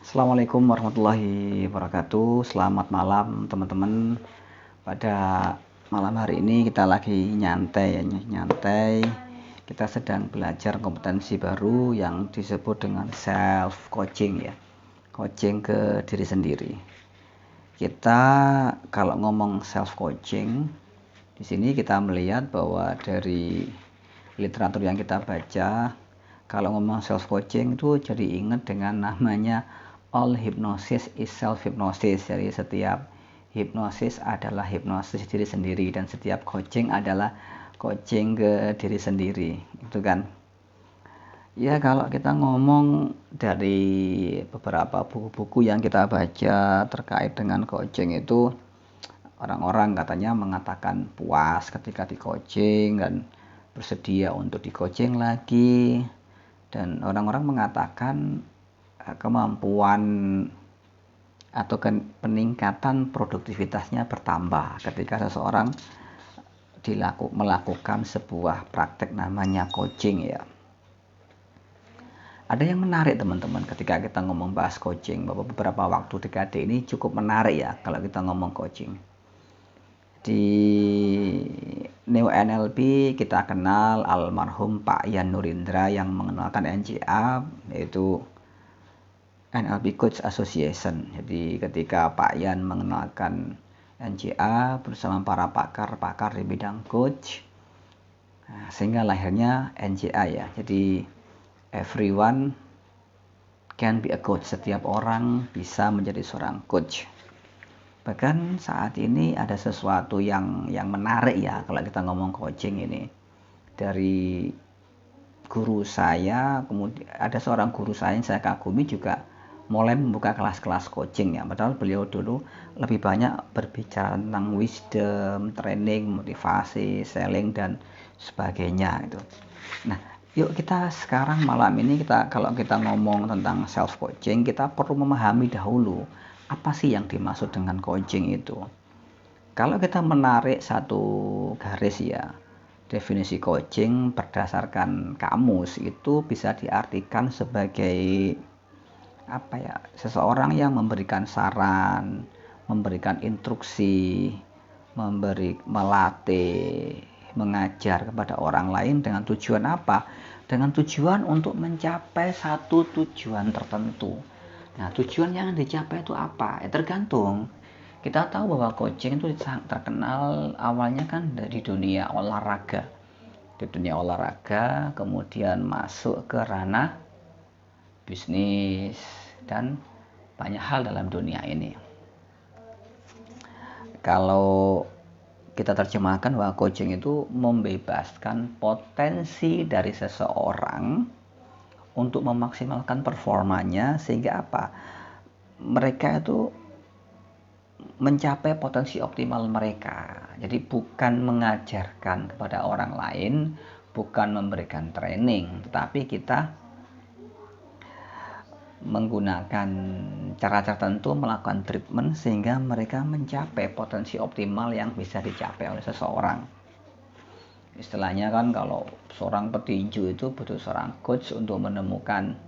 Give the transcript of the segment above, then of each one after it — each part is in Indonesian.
Assalamualaikum warahmatullahi wabarakatuh. Selamat malam teman-teman. Pada malam hari ini kita lagi nyantai ya, nyantai. Kita sedang belajar kompetensi baru yang disebut dengan self coaching ya. Coaching ke diri sendiri. Kita kalau ngomong self coaching, di sini kita melihat bahwa dari literatur yang kita baca, kalau ngomong self coaching itu jadi ingat dengan namanya all hypnosis is self hypnosis. Jadi setiap hipnosis adalah hipnosis diri sendiri dan setiap coaching adalah coaching ke diri sendiri. Itu kan. Ya kalau kita ngomong dari beberapa buku-buku yang kita baca terkait dengan coaching itu, orang-orang katanya mengatakan puas ketika di coaching dan bersedia untuk di coaching lagi, dan orang-orang mengatakan kemampuan atau peningkatan produktivitasnya bertambah ketika seseorang melakukan sebuah praktek namanya coaching ya. Ada yang menarik teman-teman ketika kita ngomong bahas coaching, bahwa beberapa waktu dekade ini cukup menarik ya kalau kita ngomong coaching. Di Neo NLP kita kenal almarhum Pak Yan Nurindra yang mengenalkan NCA, yaitu NLP Coach Association. Jadi ketika Pak Yan mengenalkan NCA bersama para pakar-pakar di bidang coach, sehingga lahirnya NCA ya. Jadi everyone can be a coach. Setiap orang bisa menjadi seorang coach. Bahkan saat ini ada sesuatu yang menarik ya kalau kita ngomong coaching ini. Dari guru saya, kemudian ada seorang guru saya yang saya kagumi juga mulai membuka kelas-kelas coaching ya. Padahal beliau dulu lebih banyak berbicara tentang wisdom, training, motivasi, selling dan sebagainya itu. Nah, yuk kita sekarang malam ini kalau kita ngomong tentang self coaching, kita perlu memahami dahulu apa sih yang dimaksud dengan coaching itu. Kalau kita menarik satu garis ya, definisi coaching berdasarkan kamus itu bisa diartikan sebagai seseorang yang memberikan saran, memberikan instruksi, melatih, mengajar kepada orang lain dengan tujuan apa? Dengan tujuan untuk mencapai satu tujuan tertentu. Nah, tujuan yang dicapai itu apa? Tergantung. Kita tahu bahwa coaching itu terkenal awalnya kan dari dunia olahraga. Di dunia olahraga, kemudian masuk ke ranah bisnis dan banyak hal dalam dunia ini. Kalau kita terjemahkan bahwa coaching itu membebaskan potensi dari seseorang untuk memaksimalkan performanya, sehingga apa? Mereka itu mencapai potensi optimal mereka. Jadi bukan mengajarkan kepada orang lain, bukan memberikan training, tetapi kita menggunakan cara tertentu melakukan treatment sehingga mereka mencapai potensi optimal yang bisa dicapai oleh seseorang. Istilahnya kan kalau seorang petinju itu butuh seorang coach untuk menemukan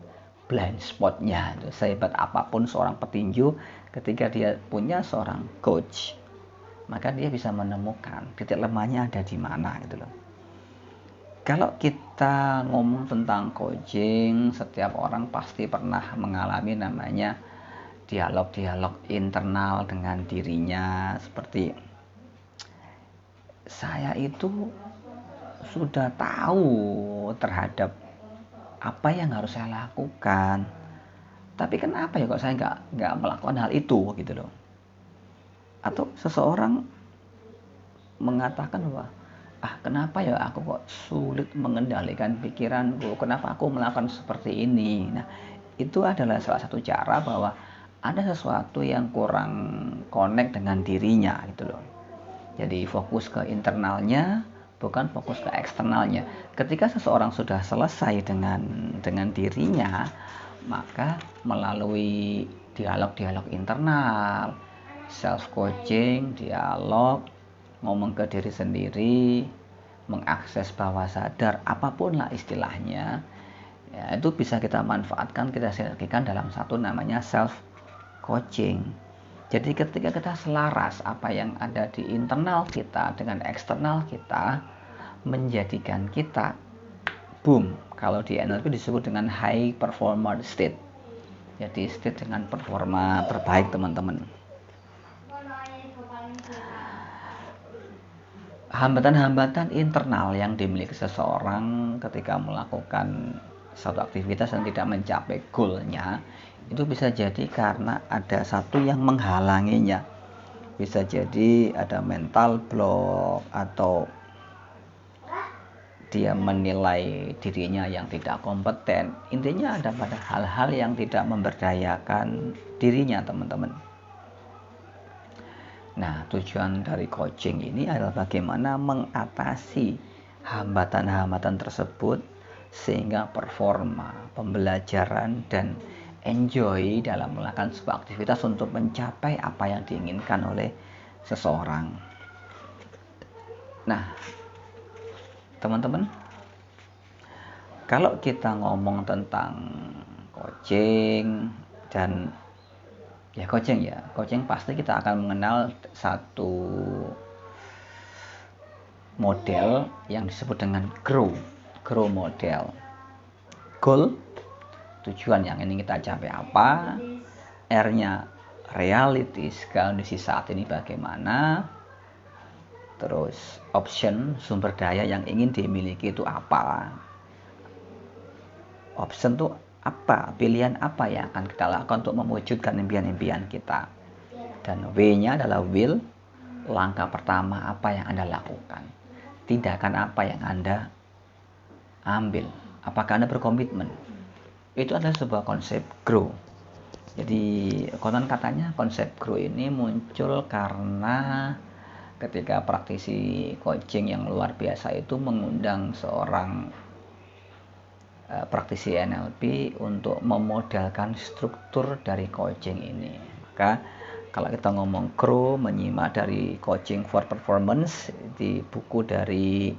blind spotnya. Sehebat apapun seorang petinju, ketika dia punya seorang coach, maka dia bisa menemukan titik lemahnya ada di mana gitu loh. Kalau kita ngomong tentang coaching, setiap orang pasti pernah mengalami namanya dialog-dialog internal dengan dirinya, seperti saya itu sudah tahu terhadap apa yang harus saya lakukan, tapi kenapa ya kok saya nggak melakukan hal itu gitu loh. Atau seseorang mengatakan bahwa kenapa ya aku kok sulit mengendalikan pikiranku, kenapa aku melakukan seperti ini. Nah, itu adalah salah satu cara bahwa ada sesuatu yang kurang connect dengan dirinya gitu loh. Jadi fokus ke internalnya, bukan fokus ke eksternalnya. Ketika seseorang sudah selesai dengan dirinya, maka melalui dialog-dialog internal, self coaching, dialog, ngomong ke diri sendiri, mengakses bawah sadar, apapun lah istilahnya, Ya, itu bisa kita manfaatkan, kita sinergikan dalam satu namanya self coaching. Jadi ketika kita selaras apa yang ada di internal kita dengan eksternal kita, menjadikan kita boom, kalau di NLP disebut dengan high performer state. Jadi state dengan performa terbaik, teman-teman. Hambatan-hambatan internal yang dimiliki seseorang ketika melakukan satu aktivitas dan tidak mencapai goalnya, itu bisa jadi karena ada satu yang menghalanginya. Bisa jadi ada mental block, atau dia menilai dirinya yang tidak kompeten. Intinya ada pada hal-hal yang tidak memberdayakan dirinya, teman-teman. Nah, tujuan dari coaching ini adalah bagaimana mengatasi hambatan-hambatan tersebut sehingga performa, pembelajaran, dan enjoy dalam melakukan sebuah aktivitas untuk mencapai apa yang diinginkan oleh seseorang. Nah, teman-teman, kalau kita ngomong tentang coaching dan coaching pasti kita akan mengenal satu model yang disebut dengan grow model. Goal, tujuan yang ingin kita capai apa, R-nya realities, kondisi saat ini bagaimana, terus option, sumber daya yang ingin dimiliki itu apa, option itu apa, pilihan apa yang akan kita lakukan untuk mewujudkan impian-impian kita. Dan W-nya adalah will, langkah pertama apa yang Anda lakukan, tindakan apa yang Anda ambil, apakah Anda berkomitmen. Itu adalah sebuah konsep grow. Jadi konon katanya konsep grow ini muncul karena ketika praktisi coaching yang luar biasa itu mengundang seorang praktisi NLP untuk memodelkan struktur dari coaching ini. Maka kalau kita ngomong grow, menyimak dari Coaching for Performance di buku dari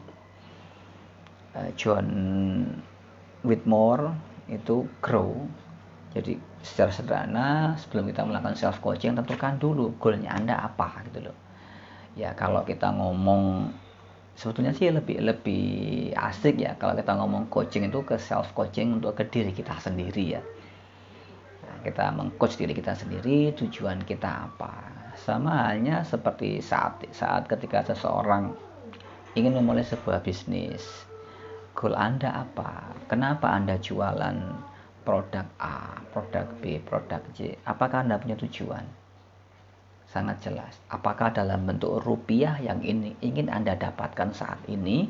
John Whitmore, itu grow. Jadi secara sederhana, sebelum kita melakukan self coaching, tentukan dulu goalnya Anda apa gitu loh. Ya, kalau kita ngomong sebetulnya sih lebih asik ya kalau kita ngomong coaching itu ke self coaching, untuk ke diri kita sendiri ya. Nah, kita mengcoach diri kita sendiri, tujuan kita apa. Sama halnya seperti saat ketika seseorang ingin memulai sebuah bisnis, goal Anda apa, kenapa Anda jualan produk A, produk B, produk C, apakah Anda punya tujuan? Sangat jelas. Apakah dalam bentuk rupiah yang ingin Anda dapatkan saat ini,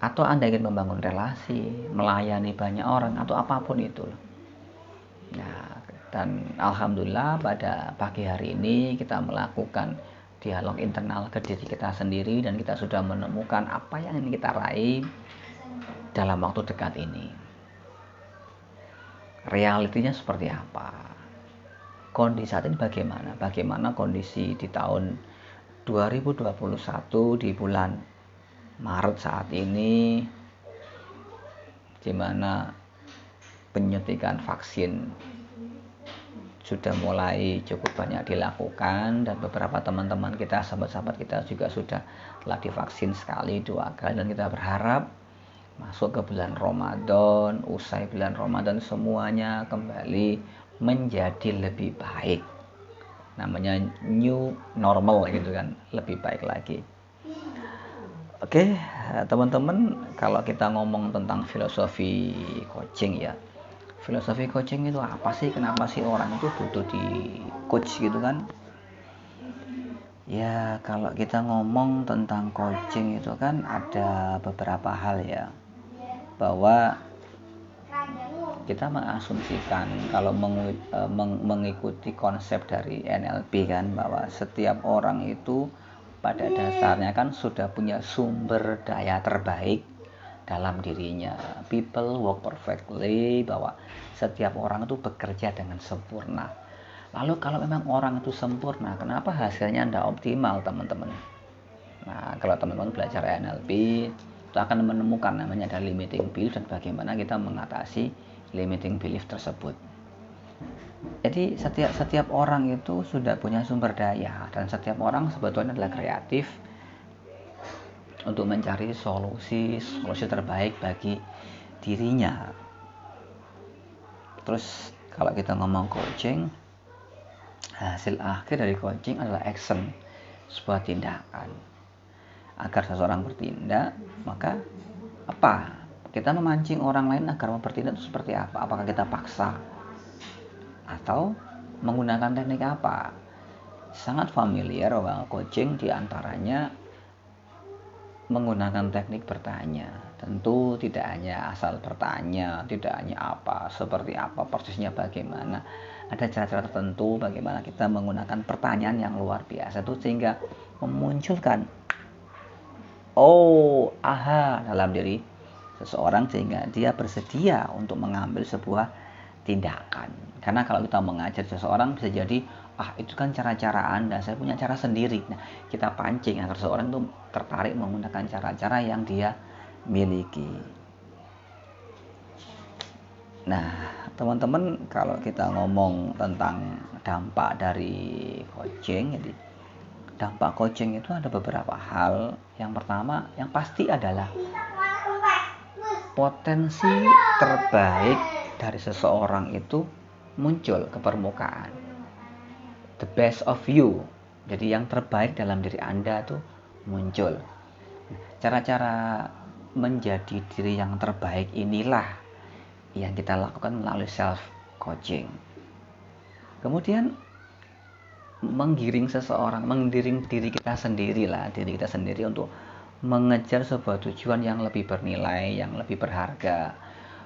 atau Anda ingin membangun relasi, melayani banyak orang, atau apapun itu. Nah, dan alhamdulillah pada pagi hari ini kita melakukan dialog internal ke diri kita sendiri, dan kita sudah menemukan apa yang ingin kita raih dalam waktu dekat ini. Realitinya seperti apa? Kondisi saat ini bagaimana kondisi di tahun 2021 di bulan Maret saat ini, di mana penyuntikan vaksin sudah mulai cukup banyak dilakukan, dan beberapa teman-teman kita, sahabat-sahabat kita juga sudah telah divaksin sekali, 2 kali, dan kita berharap masuk ke bulan Ramadan, usai bulan Ramadan semuanya kembali menjadi lebih baik. Namanya new normal gitu kan, lebih baik lagi. Oke, teman-teman, kalau kita ngomong tentang filosofi coaching ya. Filosofi coaching itu apa sih? Kenapa sih orang itu butuh di coach gitu kan? Ya, kalau kita ngomong tentang coaching itu kan ada beberapa hal ya. Bahwa kita mengasumsikan kalau mengikuti konsep dari NLP kan, bahwa setiap orang itu pada dasarnya kan sudah punya sumber daya terbaik dalam dirinya. People work perfectly, bahwa setiap orang itu bekerja dengan sempurna. Lalu kalau memang orang itu sempurna, kenapa hasilnya tidak optimal, teman-teman? Nah, kalau teman-teman belajar NLP, itu akan menemukan namanya ada limiting belief dan bagaimana kita mengatasi limiting belief tersebut. Jadi setiap orang itu sudah punya sumber daya dan setiap orang sebetulnya adalah kreatif untuk mencari solusi terbaik bagi dirinya. Terus kalau kita ngomong coaching, hasil akhir dari coaching adalah action, sebuah tindakan. Agar seseorang bertindak, maka apa? Kita memancing orang lain agar bertindak itu seperti apa? Apakah kita paksa? Atau menggunakan teknik apa? Sangat familiar orang coaching diantaranya menggunakan teknik bertanya. Tentu tidak hanya asal bertanya, tidak hanya apa, seperti apa, persisnya bagaimana. Ada cara-cara tertentu bagaimana kita menggunakan pertanyaan yang luar biasa itu sehingga memunculkan aha dalam diri seseorang sehingga dia bersedia untuk mengambil sebuah tindakan. Karena kalau kita mengajar seseorang bisa jadi itu kan cara-cara Anda, saya punya cara sendiri. Nah, kita pancing agar seseorang itu tertarik menggunakan cara-cara yang dia miliki. Nah, teman-teman, kalau kita ngomong tentang dampak dari coaching, jadi dampak coaching itu ada beberapa hal. Yang pertama, yang pasti adalah potensi terbaik dari seseorang itu muncul ke permukaan. The best of you. Jadi yang terbaik dalam diri Anda tuh muncul. Cara-cara menjadi diri yang terbaik inilah yang kita lakukan melalui self coaching. Kemudian menggiring diri kita sendiri untuk mengejar sebuah tujuan yang lebih bernilai, yang lebih berharga.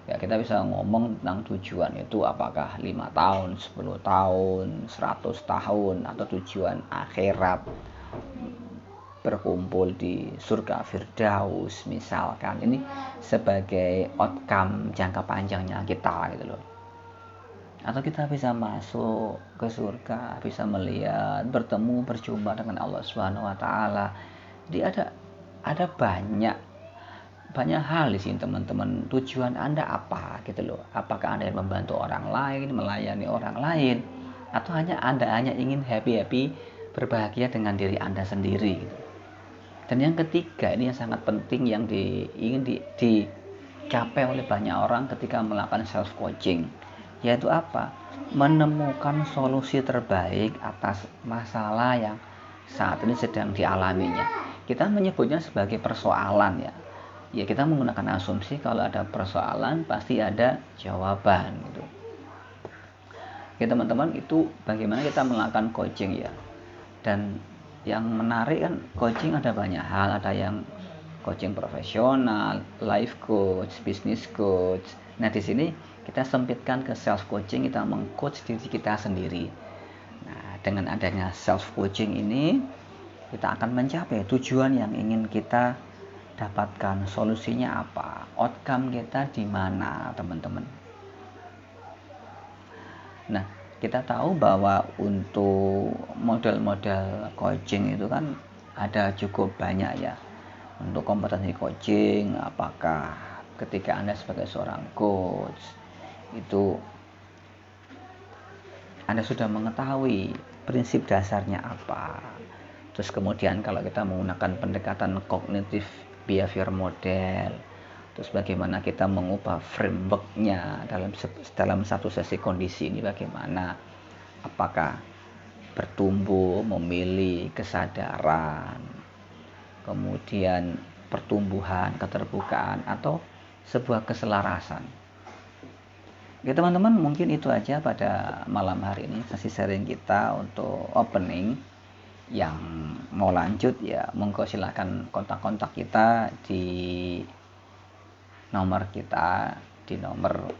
Ya, kita bisa ngomong tentang tujuan itu apakah 5 tahun, 10 tahun, 100 tahun, atau tujuan akhirat berkumpul di surga Firdaus misalkan. Ini sebagai outcome jangka panjangnya kita gitu loh. Atau kita bisa masuk ke surga, bisa melihat, bertemu, berjumpa dengan Allah Subhanahu wa taala. Jadi ada banyak hal di sini teman-teman. Tujuan Anda apa gitu loh? Apakah Anda ingin membantu orang lain, melayani orang lain, atau Anda hanya ingin happy berbahagia dengan diri Anda sendiri gitu. Dan yang ketiga, ini yang sangat penting yang ingin dicapai oleh banyak orang ketika melakukan self coaching, yaitu apa? Menemukan solusi terbaik atas masalah yang saat ini sedang dialaminya. Kita menyebutnya sebagai persoalan ya. Ya, kita menggunakan asumsi kalau ada persoalan pasti ada jawaban gitu. Oke teman-teman, itu bagaimana kita melakukan coaching ya. Dan yang menarik kan coaching ada banyak hal, ada yang coaching profesional, life coach, business coach. Nah, di sini kita sempitkan ke self coaching, kita mengcoach diri kita sendiri. Nah, dengan adanya self coaching ini kita akan mencapai tujuan yang ingin kita dapatkan, solusinya apa, outcome kita di mana, teman-teman. Nah, kita tahu bahwa untuk model-model coaching itu kan ada cukup banyak ya. Untuk kompetensi coaching, apakah ketika Anda sebagai seorang coach itu Anda sudah mengetahui prinsip dasarnya apa. Terus kemudian kalau kita menggunakan pendekatan kognitif behavior model, terus bagaimana kita mengubah frameworknya dalam satu sesi kondisi ini, bagaimana, apakah bertumbuh, memilih kesadaran, kemudian pertumbuhan, keterbukaan, atau sebuah keselarasan. Oke teman-teman, mungkin itu aja pada malam hari ini sesi sharing kita untuk opening. Yang mau lanjut ya monggo silahkan kontak-kontak kita di nomor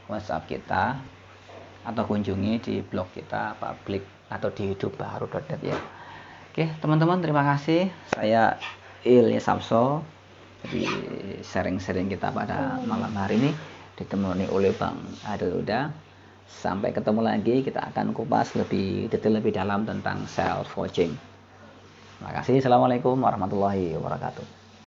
WhatsApp kita, atau kunjungi di blog kita publik atau di hidupbaru.net ya. Oke teman-teman, terima kasih. Saya Ilyas Sapso. Jadi sharing-sharing kita pada malam hari ini ditemani oleh Bang Adil Huda. Sampai ketemu lagi, kita akan kupas lebih detail, lebih dalam tentang self coaching. Terima kasih. Assalamualaikum warahmatullahi wabarakatuh.